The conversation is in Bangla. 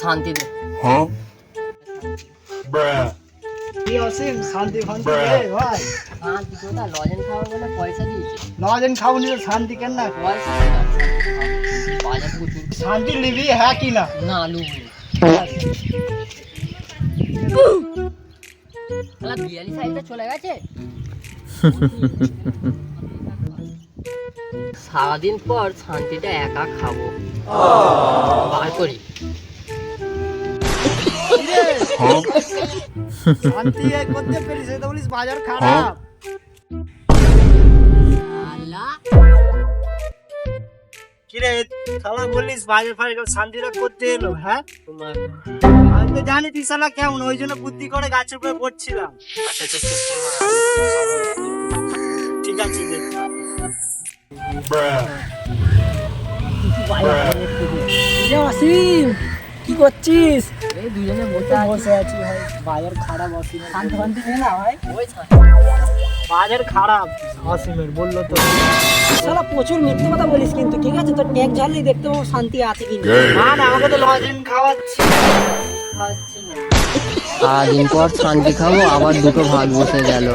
শান্তি দে। কি অসীম শান্তি ফান্তি দে ভাই। শান্তি কোথা? লজেন খাওয়ার বলে পয়সা দিয়েছে। লজেন খাওনি তো শান্তি কেন না? পয়সা দিলাম, শান্তি খাওয়াবো। বাজার প্রচুর। শান্তি নিবি হ্যাঁ কি না? না লুবনি। শালা বিয়ালি সাইডটা চলে গেছে। সারাদিন পর শান্তিটা একা খাবো। বার করি। শান্তি করতে পেরিস তো বলিস বাজার খারাপ। আল্লাহ কিরে শালা বলিস বাজার ফাজার শান্তিটা করতে এলো হ্যাঁ? তোমার আমি তো জানি তুই শালা কেমন, ওই জন্য বুদ্ধি করে গাছের উপরে পড়ছিলাম। ঠিক আছে অসীম কি করছিস? এই দুজনে বসে আছি ভাই। বাজার খারাপ অসীম, শান্তি ফান্তি নেই না ভাই। ওই বাজার খারাপ অসীমের বললো তো। শালা প্রচুর মিথ্যে কথা বলিস কিন্তু, ঠিক আছে? তোর ট্যাগ ঝাড়লে দেখতে পাবো শান্তি আছে কিনা। না না আমাকে তো লজেন খাওয়াচ্ছি। সারাদিন পর শান্তি খাবো, আবার দুটো ভাগ বসে গেল।